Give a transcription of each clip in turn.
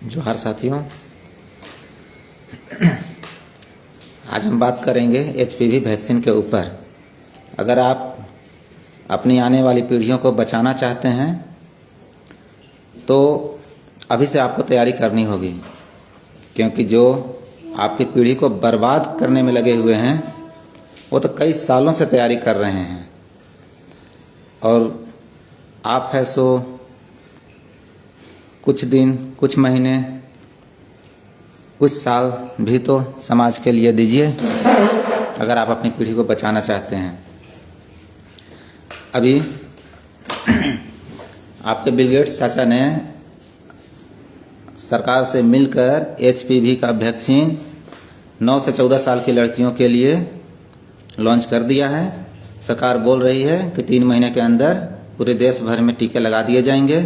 जोहार साथियों, आज हम बात करेंगे एचपीवी वैक्सीन के ऊपर। अगर आप अपनी आने वाली पीढ़ियों को बचाना चाहते हैं तो अभी से आपको तैयारी करनी होगी, क्योंकि जो आपकी पीढ़ी को बर्बाद करने में लगे हुए हैं वो तो कई सालों से तैयारी कर रहे हैं, और आप है सो कुछ दिन, कुछ महीने, कुछ साल भी तो समाज के लिए दीजिए अगर आप अपनी पीढ़ी को बचाना चाहते हैं। अभी आपके बिल गेट्स चाचा ने सरकार से मिलकर एचपीवी का वैक्सीन 9 से 14 साल की लड़कियों के लिए लॉन्च कर दिया है। सरकार बोल रही है कि 3 महीने के अंदर पूरे देश भर में टीके लगा दिए जाएंगे।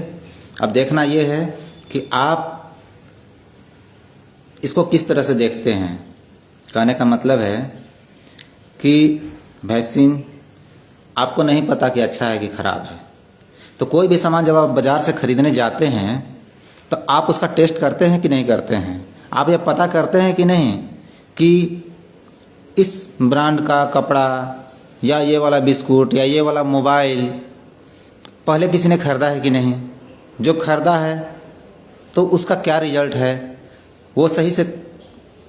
अब देखना ये है कि आप इसको किस तरह से देखते हैं। कहने का मतलब है कि वैक्सीन आपको नहीं पता कि अच्छा है कि ख़राब है, तो कोई भी सामान जब आप बाज़ार से ख़रीदने जाते हैं तो आप उसका टेस्ट करते हैं कि नहीं करते हैं। आप ये पता करते हैं कि नहीं कि इस ब्रांड का कपड़ा या ये वाला बिस्कुट या ये वाला मोबाइल पहले किसी ने ख़रीदा है कि नहीं। जो ख़रीदा है तो उसका क्या रिजल्ट है, वो सही से,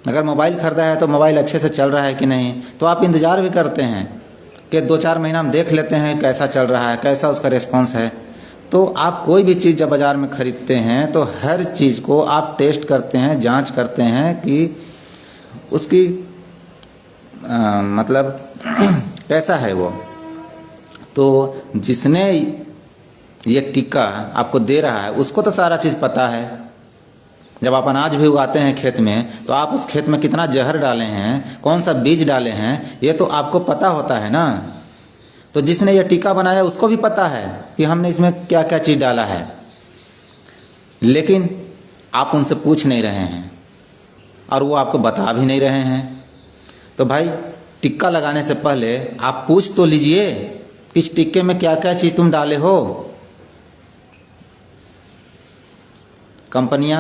अगर मोबाइल ख़रीदा है तो मोबाइल अच्छे से चल रहा है कि नहीं। तो आप इंतज़ार भी करते हैं कि 2-4 महीना हम देख लेते हैं कैसा चल रहा है, कैसा उसका रिस्पांस है। तो आप कोई भी चीज़ जब बाज़ार में ख़रीदते हैं तो हर चीज़ को आप टेस्ट करते हैं, जांच करते हैं कि उसकी मतलब कैसा है वो। तो जिसने ये टीका आपको दे रहा है उसको तो सारा चीज़ पता है। जब आप अनाज भी उगाते हैं खेत में तो आप उस खेत में कितना जहर डाले हैं, कौन सा बीज डाले हैं, ये तो आपको पता होता है ना। तो जिसने ये टीका बनाया उसको भी पता है कि हमने इसमें क्या क्या चीज़ डाला है, लेकिन आप उनसे पूछ नहीं रहे हैं और वो आपको बता भी नहीं रहे हैं। तो भाई, टीका लगाने से पहले आप पूछ तो लीजिए कि इस टीके में क्या क्या चीज़ तुम डाले हो। कंपनियां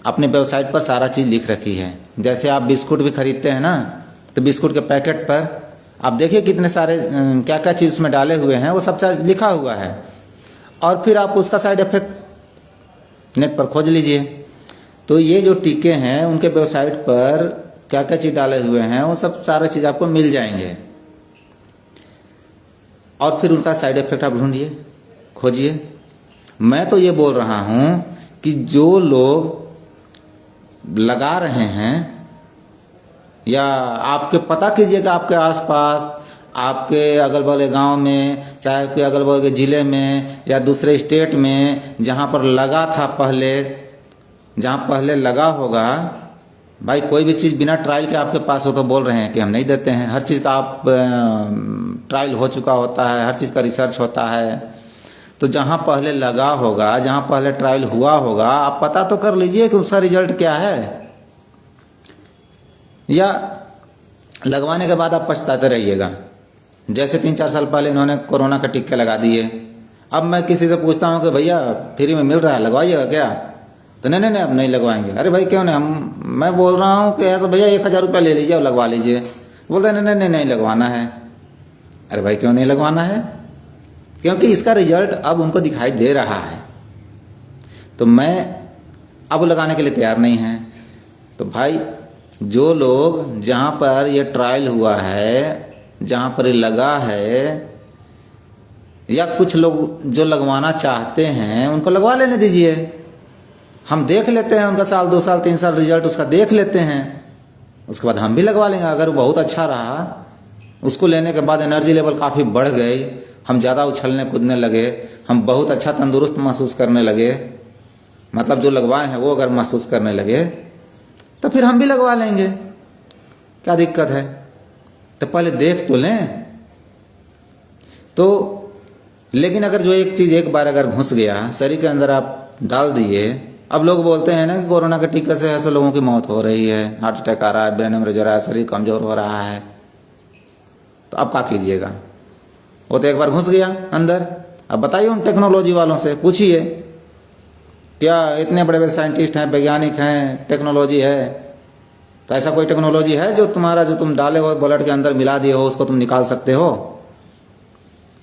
अपने वेबसाइट पर सारा चीज़ लिख रखी है। जैसे आप बिस्कुट भी खरीदते हैं ना, तो बिस्कुट के पैकेट पर आप देखिए कितने सारे क्या क्या चीज़ उसमें डाले हुए हैं, वो सब चीज़ लिखा हुआ है। और फिर आप उसका साइड इफ़ेक्ट नेट पर खोज लीजिए। तो ये जो टीके हैं उनके वेबसाइट पर क्या क्या चीज़ डाले हुए हैं वो सब सारा चीज़ आपको मिल जाएंगे, और फिर उनका साइड इफ़ेक्ट आप ढूंढिए, खोजिए। मैं तो ये बोल रहा हूँ कि जो लोग लगा रहे हैं, या आपके पता कीजिएगा आपके आसपास, आपके अगल बगल गांव में, चाहे आपके अगल बगल के ज़िले में या दूसरे स्टेट में जहां पर लगा था पहले, जहां पहले लगा होगा। भाई, कोई भी चीज़ बिना ट्रायल के आपके पास हो तो बोल रहे हैं कि हम नहीं देते हैं। हर चीज़ का आप ट्रायल हो चुका होता है, हर चीज़ का रिसर्च होता है। तो जहाँ पहले लगा होगा, जहाँ पहले ट्रायल हुआ होगा, आप पता तो कर लीजिए कि उसका रिजल्ट क्या है। या लगवाने के बाद आप पछताते रहिएगा। जैसे 3-4 साल पहले इन्होंने कोरोना का टीके लगा दिए। अब मैं किसी से पूछता हूँ कि भैया फ्री में मिल रहा है, लगवाइएगा क्या, तो नहीं नहीं नहीं अब नहीं लगवाएंगे। अरे भाई क्यों नहीं, मैं बोल रहा हूँ कि ऐसा भैया 1000 रुपया ले लीजिए और लगवा लीजिए। बोलते नहीं नहीं नहीं नहीं लगवाना है। अरे भाई क्यों नहीं लगवाना है, क्योंकि इसका रिजल्ट अब उनको दिखाई दे रहा है। तो मैं अब लगाने के लिए तैयार नहीं है। तो भाई, जो लोग जहाँ पर ये ट्रायल हुआ है, जहाँ पर ये लगा है, या कुछ लोग जो लगवाना चाहते हैं उनको लगवा लेने दीजिए। हम देख लेते हैं उनका 1 साल 2 साल 3 साल रिजल्ट उसका देख लेते हैं, उसके बाद हम भी लगवा लेंगे। अगर वो बहुत अच्छा रहा, उसको लेने के बाद एनर्जी लेवल काफ़ी बढ़ गई, हम ज़्यादा उछलने कूदने लगे, हम बहुत अच्छा तंदुरुस्त महसूस करने लगे, मतलब जो लगवाए हैं वो अगर महसूस करने लगे, तो फिर हम भी लगवा लेंगे। क्या दिक्कत है। तो पहले देख तो लें। तो लेकिन अगर जो एक चीज़ एक बार अगर घुस गया शरीर के अंदर, आप डाल दिए। अब लोग बोलते हैं ना कि कोरोना के टीके से ऐसे लोगों की मौत हो रही है, हार्ट अटैक आ रहा है, ब्रेन हेमरेज हो रहा है, शरीर कमज़ोर हो रहा है। तो अब क्या कीजिएगा, वो तो एक बार घुस गया अंदर। अब बताइए उन टेक्नोलॉजी वालों से पूछिए क्या इतने बड़े बड़े साइंटिस्ट हैं, वैज्ञानिक हैं, टेक्नोलॉजी है, तो ऐसा कोई टेक्नोलॉजी है जो तुम डाले हो ब्लड के अंदर मिला दिए हो उसको तुम निकाल सकते हो?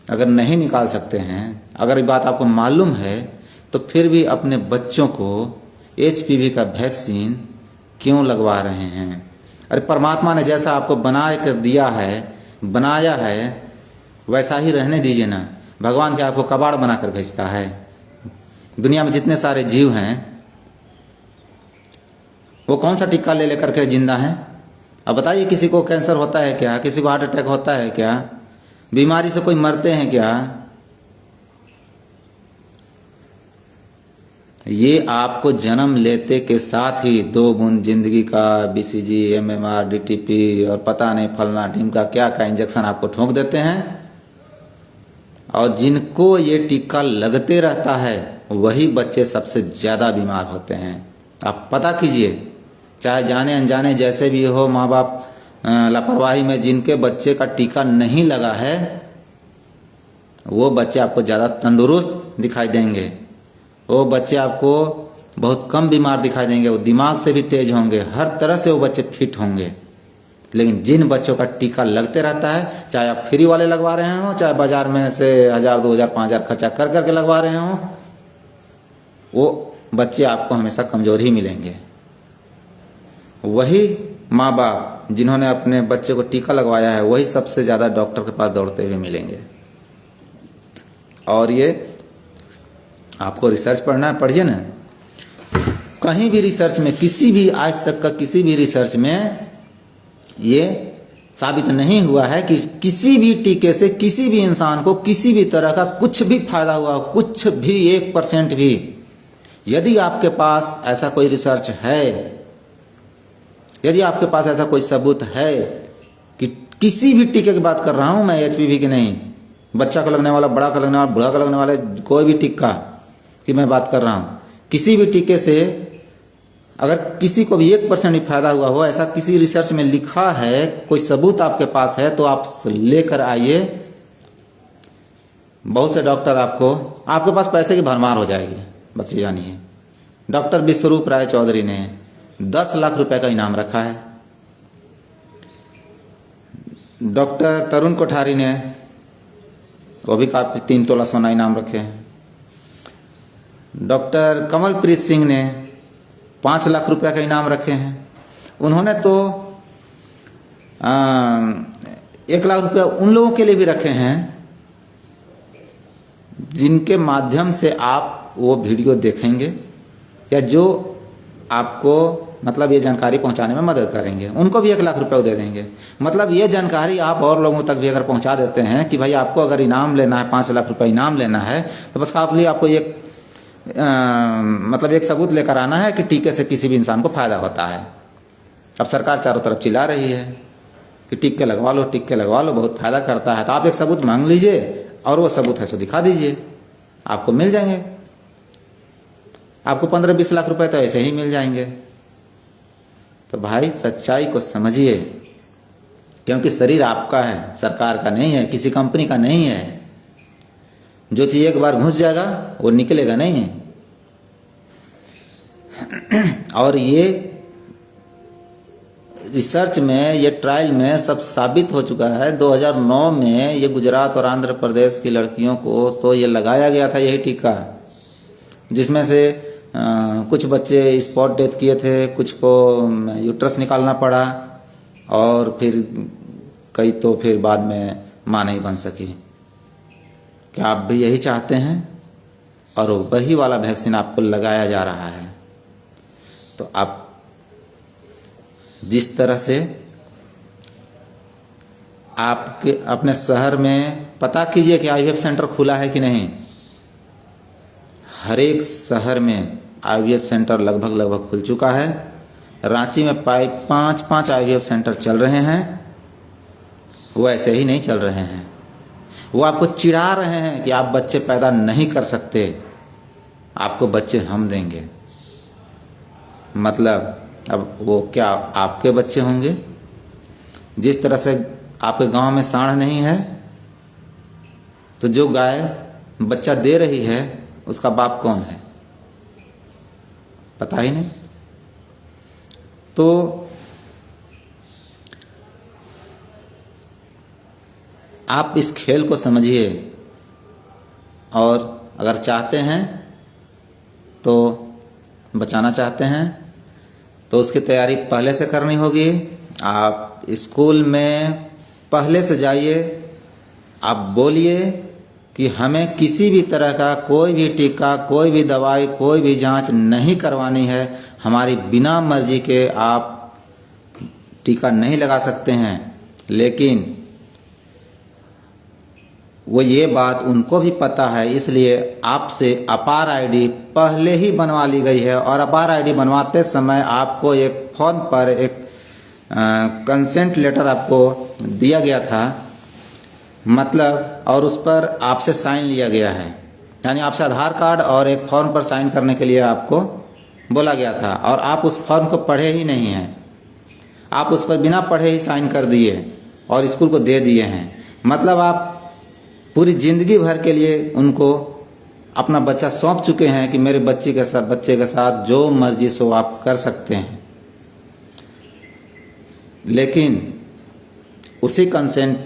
अगर नहीं निकाल सकते हैं, अगर ये बात आपको मालूम है, तो फिर भी अपने बच्चों को HPV का वैक्सीन क्यों लगवा रहे हैं? अरे परमात्मा ने जैसा आपको बना कर दिया है, बनाया है, वैसा ही रहने दीजिए ना। भगवान क्या आपको कबाड़ बना कर भेजता है? दुनिया में जितने सारे जीव हैं वो कौन सा टीका ले लेकर के जिंदा हैं? अब बताइए, किसी को कैंसर होता है क्या? किसी को हार्ट अटैक होता है क्या? बीमारी से कोई मरते हैं क्या? ये आपको जन्म लेते के साथ ही 2 बूंद जिंदगी का BCG, MMR, DTP और पता नहीं फलना ढीमका क्या क्या इंजेक्शन आपको ठोंक देते हैं। और जिनको ये टीका लगते रहता है वही बच्चे सबसे ज़्यादा बीमार होते हैं। आप पता कीजिए, चाहे जाने अनजाने जैसे भी हो, माँ बाप लापरवाही में जिनके बच्चे का टीका नहीं लगा है वो बच्चे आपको ज़्यादा तंदुरुस्त दिखाई देंगे, वो बच्चे आपको बहुत कम बीमार दिखाई देंगे, वो दिमाग से भी तेज होंगे, हर तरह से वो बच्चे फिट होंगे। लेकिन जिन बच्चों का टीका लगते रहता है, चाहे आप फ्री वाले लगवा रहे हो, चाहे बाजार में से 1000, 2000, 5000 खर्चा कर करके लगवा रहे हो, वो बच्चे आपको हमेशा कमज़ोर ही मिलेंगे। वही माँ बाप जिन्होंने अपने बच्चे को टीका लगवाया है वही सबसे ज़्यादा डॉक्टर के पास दौड़ते हुए मिलेंगे। और ये आपको रिसर्च पढ़ना है, पढ़िए ना। कहीं भी रिसर्च में, किसी भी आज तक का किसी भी रिसर्च में ये साबित नहीं हुआ है कि किसी भी टीके से किसी भी इंसान को किसी भी तरह का कुछ भी फायदा हुआ, कुछ भी 1% भी। यदि आपके पास ऐसा कोई रिसर्च है, यदि आपके पास ऐसा कोई सबूत है कि किसी भी टीके की बात कर रहा हूं मैं, HPV की नहीं, बच्चा को लगने वाला, बड़ा को लगने वाला, बूढ़ा को लगने वाला, कोई भी टीका की मैं बात कर रहा हूं, किसी भी टीके से अगर किसी को भी 1% भी फायदा हुआ हो, ऐसा किसी रिसर्च में लिखा है, कोई सबूत आपके पास है तो आप लेकर आइए। बहुत से डॉक्टर आपके पास पैसे की भरमार हो जाएगी, बस ये जानिए। डॉक्टर विश्वरूप राय चौधरी ने 10 लाख रुपए का इनाम रखा है। डॉक्टर तरुण कोठारी ने वो भी काफी 3 तोला सोना इनाम रखे हैं। डॉक्टर कमलप्रीत सिंह ने 5 लाख रुपए का इनाम रखे हैं। उन्होंने तो 1 लाख रुपया उन लोगों के लिए भी रखे हैं जिनके माध्यम से आप वो वीडियो देखेंगे या जो आपको मतलब ये जानकारी पहुंचाने में मदद करेंगे, उनको भी 1 लाख रुपए दे देंगे। मतलब ये जानकारी आप और लोगों तक भी अगर पहुंचा देते हैं कि भाई आपको अगर इनाम लेना है, 5 लाख रुपए इनाम लेना है, तो बस आपको एक सबूत लेकर आना है कि टीके से किसी भी इंसान को फायदा होता है। अब सरकार चारों तरफ चिल्ला रही है कि टीके लगवा लो, टीके लगवा लो, बहुत फायदा करता है। तो आप एक सबूत मांग लीजिए और वो सबूत है सो दिखा दीजिए, आपको मिल जाएंगे। आपको 15-20 लाख रुपए तो ऐसे ही मिल जाएंगे। तो भाई सच्चाई को समझिए, क्योंकि शरीर आपका है, सरकार का नहीं है, किसी कंपनी का नहीं है। जो चीज एक बार घुस जाएगा वो निकलेगा नहीं। और ये रिसर्च में, ये ट्रायल में सब साबित हो चुका है। 2009 में ये गुजरात और आंध्र प्रदेश की लड़कियों को तो ये लगाया गया था यही टीका, जिसमें से कुछ बच्चे स्पॉट डेथ किए थे, कुछ को यूट्रस निकालना पड़ा और फिर कई तो फिर बाद में मां नहीं बन सकी। क्या आप भी यही चाहते हैं? और वही वाला वैक्सीन आपको लगाया जा रहा है। तो आप जिस तरह से आपके अपने शहर में पता कीजिए कि IVF सेंटर खुला है कि नहीं। हर एक शहर में IVF सेंटर लगभग खुल चुका है। रांची में 5 IVF सेंटर चल रहे हैं। वो ऐसे ही नहीं चल रहे हैं, वो आपको चिढ़ा रहे हैं कि आप बच्चे पैदा नहीं कर सकते, आपको बच्चे हम देंगे। मतलब अब वो क्या आपके बच्चे होंगे? जिस तरह से आपके गांव में सांड नहीं है, तो जो गाय बच्चा दे रही है उसका बाप कौन है? पता ही नहीं। तो आप इस खेल को समझिए, और अगर चाहते हैं तो बचाना चाहते हैं तो उसकी तैयारी पहले से करनी होगी। आप स्कूल में पहले से जाइए, आप बोलिए कि हमें किसी भी तरह का कोई भी टीका, कोई भी दवाई, कोई भी जांच नहीं करवानी है। हमारी बिना मर्जी के आप टीका नहीं लगा सकते हैं। लेकिन वो ये बात उनको भी पता है, इसलिए आपसे अपार आईडी पहले ही बनवा ली गई है। और अपार आईडी बनवाते समय आपको एक फॉर्म पर एक कंसेंट लेटर आपको दिया गया था, मतलब, और उस पर आपसे साइन लिया गया है। यानी आपसे आधार कार्ड और एक फॉर्म पर साइन करने के लिए आपको बोला गया था, और आप उस फॉर्म को पढ़े ही नहीं हैं। आप उस पर बिना पढ़े ही साइन कर दिए और स्कूल को दे दिए हैं। मतलब आप पूरी ज़िंदगी भर के लिए उनको अपना बच्चा सौंप चुके हैं कि मेरे बच्चे के साथ जो मर्जी सो आप कर सकते हैं। लेकिन उसी कंसेंट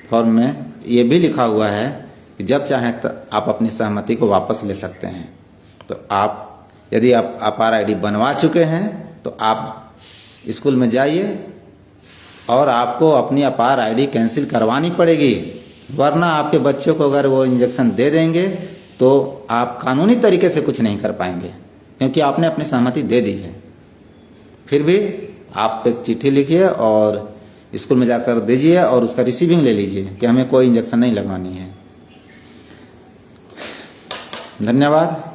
फॉर्म में ये भी लिखा हुआ है कि जब चाहें तो आप अपनी सहमति को वापस ले सकते हैं। तो आप यदि आप अपार आईडी बनवा चुके हैं तो आप स्कूल में जाइए और आपको अपनी अपार आईडी कैंसिल करवानी पड़ेगी, वरना आपके बच्चों को अगर वो इंजेक्शन दे देंगे तो आप कानूनी तरीके से कुछ नहीं कर पाएंगे, क्योंकि आपने अपनी सहमति दे दी है। फिर भी आप एक चिट्ठी लिखिए और स्कूल में जाकर दीजिए और उसका रिसीविंग ले लीजिए कि हमें कोई इंजेक्शन नहीं लगवानी है। धन्यवाद।